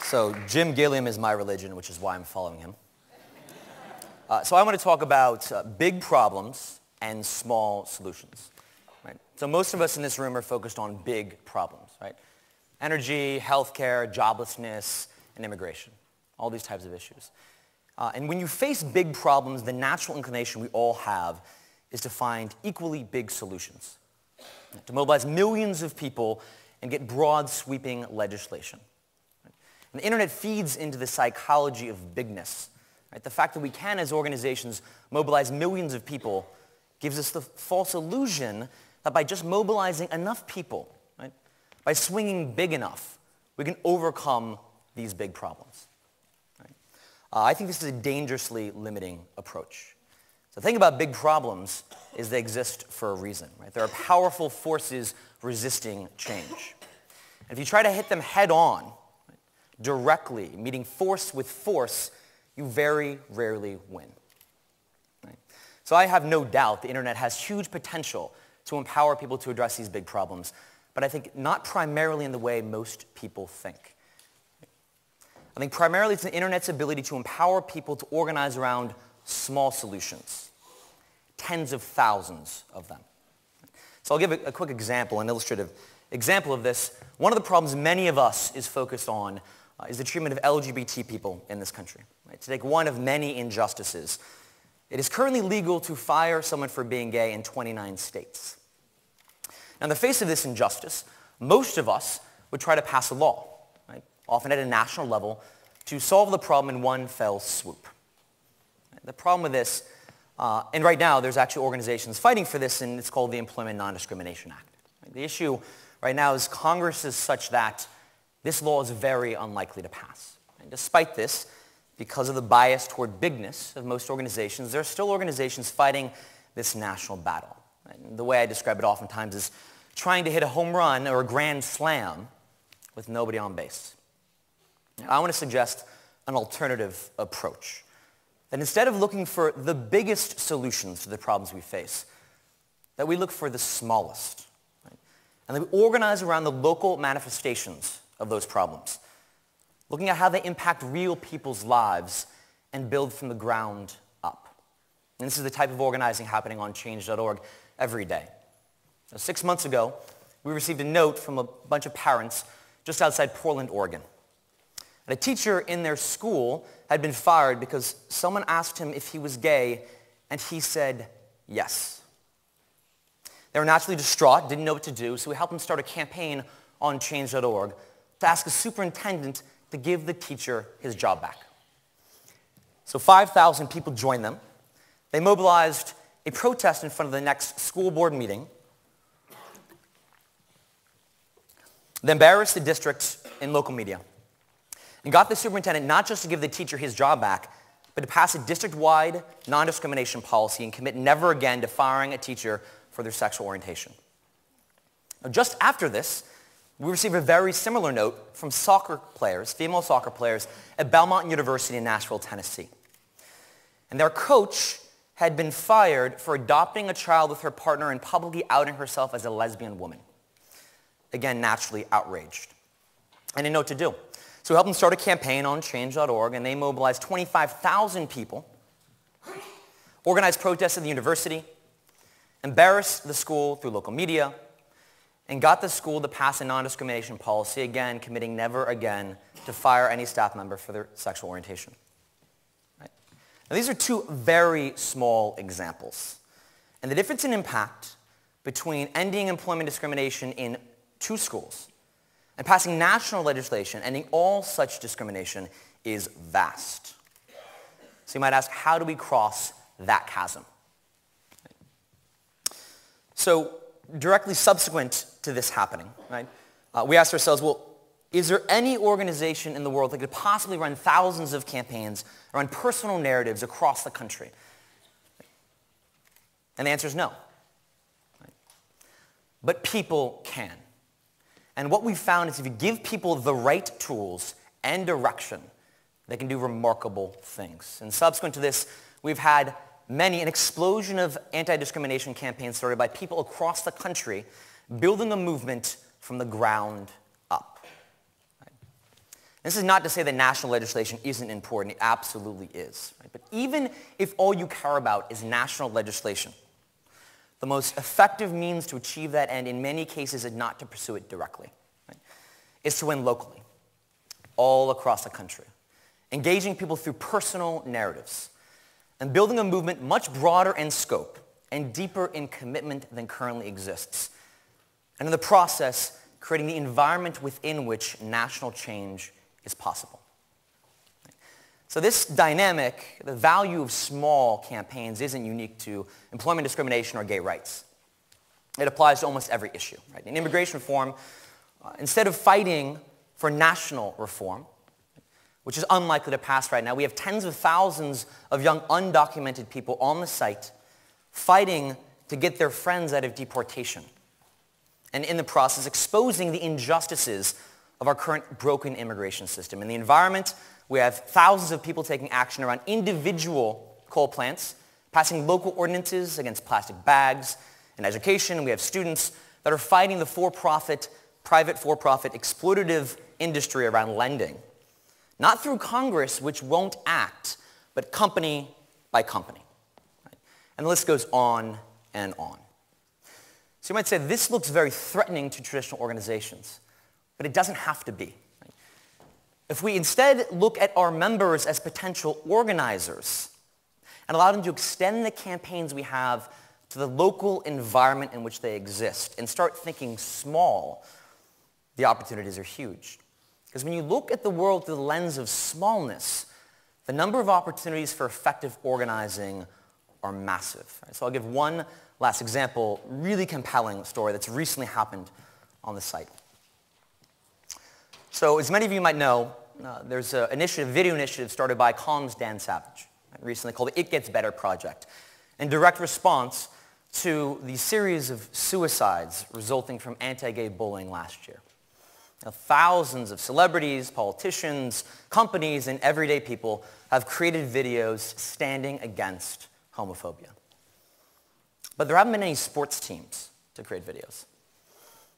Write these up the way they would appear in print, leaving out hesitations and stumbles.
So Jim Gilliam is my religion, which is why I'm following him. So I want to talk about big problems and small solutions. Right? So most of us in this room are focused on big problems, right? Energy, healthcare, joblessness, and immigration. All these types of issues. And when you face big problems, the natural inclination we all have is to find equally big solutions. To mobilize millions of people and get broad, sweeping legislation. And the internet feeds into the psychology of bigness. Right? The fact that we can, as organizations, mobilize millions of people gives us the false illusion that by just mobilizing enough people, right, by swinging big enough, we can overcome these big problems. Right? I think this is a dangerously limiting approach. So the thing about big problems is they exist for a reason. Right? There are powerful forces resisting change. And if you try to hit them head on, right, directly, meeting force with force, you very rarely win. Right? So I have no doubt the internet has huge potential to empower people to address these big problems, but I think not primarily in the way most people think. I think primarily it's the internet's ability to empower people to organize around small solutions, tens of thousands of them. So I'll give a quick example, an illustrative example of this. One of the problems many of us is focused on is the treatment of LGBT people in this country. Right? To take one of many injustices, it is currently legal to fire someone for being gay in 29 states. Now, in the face of this injustice, most of us would try to pass a law, right, often at a national level, to solve the problem in one fell swoop. The problem with this, and right now there's actually organizations fighting for this, and it's called the Employment Non-Discrimination Act. Right? The issue right now is Congress is such that this law is very unlikely to pass. And despite this, because of the bias toward bigness of most organizations, there are still organizations fighting this national battle. And the way I describe it oftentimes is trying to hit a home run or a grand slam with nobody on base. I want to suggest an alternative approach. That instead of looking for the biggest solutions to the problems we face, that we look for the smallest. Right? And that we organize around the local manifestations of those problems, looking at how they impact real people's lives and build from the ground up. And this is the type of organizing happening on change.org every day. Now, 6 months ago, we received a note from a bunch of parents just outside Portland, Oregon. And a teacher in their school had been fired because someone asked him if he was gay, and he said yes. They were naturally distraught, didn't know what to do, so we helped them start a campaign on change.org to ask a superintendent to give the teacher his job back. So 5,000 people joined them. They mobilized a protest in front of the next school board meeting. They embarrassed the district in local media and got the superintendent not just to give the teacher his job back, but to pass a district-wide non-discrimination policy and commit never again to firing a teacher for their sexual orientation. Now, just after this, we received a very similar note from soccer players, female soccer players, at Belmont University in Nashville, Tennessee. And their coach had been fired for adopting a child with her partner and publicly outing herself as a lesbian woman. Again, naturally outraged. And they didn't know what to do. So we helped them start a campaign on change.org, and they mobilized 25,000 people, organized protests at the university, embarrassed the school through local media, and got the school to pass a non-discrimination policy, again, committing never again to fire any staff member for their sexual orientation. Right? Now, these are two very small examples. And the difference in impact between ending employment discrimination in 2 schools and passing national legislation ending all such discrimination is vast. So you might ask, how do we cross that chasm? So directly subsequent to this happening, right, we asked ourselves, well, is there any organization in the world that could possibly run thousands of campaigns, run personal narratives across the country? And the answer is no. Right? But people can. And what we've found is if you give people the right tools and direction, they can do remarkable things. And subsequent to this, we've had an explosion of anti-discrimination campaigns started by people across the country building a movement from the ground up. Right? This is not to say that national legislation isn't important. It absolutely is. Right? But even if all you care about is national legislation, the most effective means to achieve that end in many cases is not to pursue it directly. Right? It's to win locally, all across the country, engaging people through personal narratives and building a movement much broader in scope and deeper in commitment than currently exists. And in the process, creating the environment within which national change is possible. So this dynamic, the value of small campaigns, isn't unique to employment discrimination or gay rights. It applies to almost every issue. Right? In immigration reform, instead of fighting for national reform, which is unlikely to pass right now, we have tens of thousands of young undocumented people on the site fighting to get their friends out of deportation, and in the process exposing the injustices of our current broken immigration system. In the environment, we have thousands of people taking action around individual coal plants, passing local ordinances against plastic bags. In education, we have students that are fighting the private for-profit exploitative industry around lending. Not through Congress, which won't act, but company by company. Right? And the list goes on and on. So you might say, this looks very threatening to traditional organizations, but it doesn't have to be. Right? If we instead look at our members as potential organizers and allow them to extend the campaigns we have to the local environment in which they exist and start thinking small, the opportunities are huge. Because when you look at the world through the lens of smallness, the number of opportunities for effective organizing are massive. Right? So I'll give one last example, really compelling story that's recently happened on the site. So as many of you might know, there's a video initiative started by Columns Dan Savage, right, recently called the It Gets Better Project, in direct response to the series of suicides resulting from anti-gay bullying last year. Now, thousands of celebrities, politicians, companies, and everyday people have created videos standing against homophobia. But there haven't been any sports teams to create videos.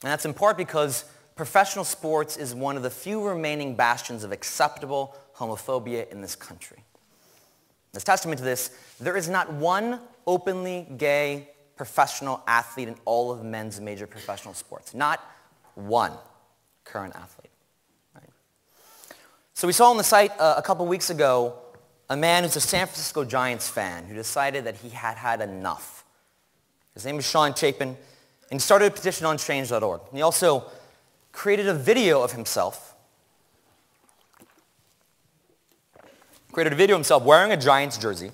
And that's in part because professional sports is one of the few remaining bastions of acceptable homophobia in this country. As testament to this, there is not one openly gay professional athlete in all of men's major professional sports. Not one current athlete. Right? So we saw on the site a couple weeks ago a man who's a San Francisco Giants fan who decided that he had had enough. His name is Sean Chapin, and he started a petition on change.org. And he also created a video of himself. Wearing a Giants jersey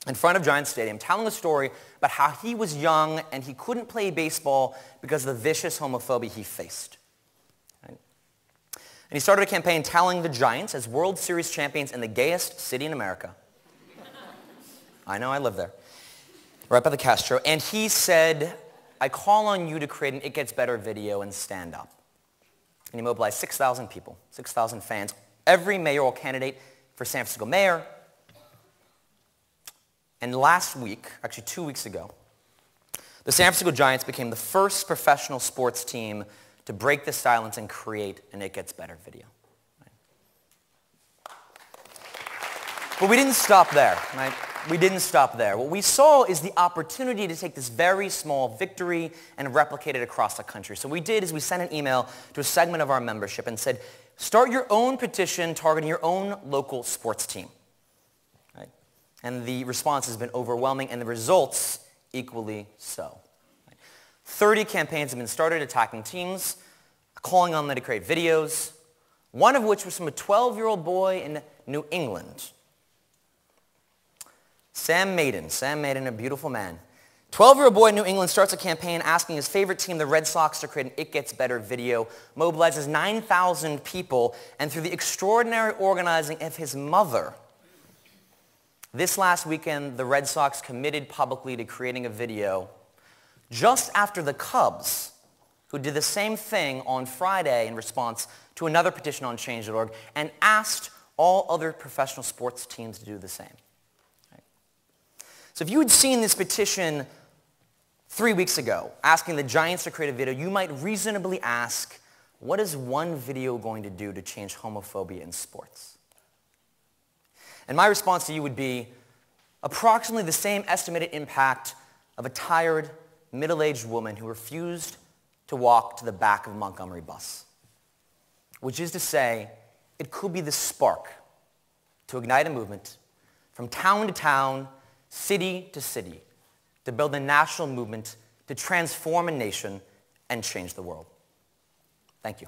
in front of Giants Stadium, telling a story about how he was young and he couldn't play baseball because of the vicious homophobia he faced. Right? And he started a campaign telling the Giants, as World Series champions in the gayest city in America. I know, I live there. Right by the Castro. And he said, I call on you to create an It Gets Better video and stand up. And he mobilized 6,000 people, 6,000 fans, every mayoral candidate for San Francisco mayor. And last week, actually 2 weeks ago, the San Francisco Giants became the first professional sports team to break the silence and create an It Gets Better video. Right? But we didn't stop there, right? We didn't stop there. What we saw is the opportunity to take this very small victory and replicate it across the country. So what we did is we sent an email to a segment of our membership and said, start your own petition targeting your own local sports team. Right? And the response has been overwhelming, and the results equally so. Right? 30 campaigns have been started attacking teams, calling on them to create videos, one of which was from a 12-year-old boy in New England. Sam Maiden, a beautiful man. 12-year-old boy in New England starts a campaign asking his favorite team, the Red Sox, to create an It Gets Better video, mobilizes 9,000 people, and through the extraordinary organizing of his mother, this last weekend, the Red Sox committed publicly to creating a video just after the Cubs, who did the same thing on Friday in response to another petition on change.org, and asked all other professional sports teams to do the same. So if you had seen this petition 3 weeks ago, asking the Giants to create a video, you might reasonably ask, what is one video going to do to change homophobia in sports? And my response to you would be approximately the same estimated impact of a tired, middle-aged woman who refused to walk to the back of a Montgomery bus. Which is to say, it could be the spark to ignite a movement from town to town, city to city, to build a national movement to transform a nation and change the world. Thank you.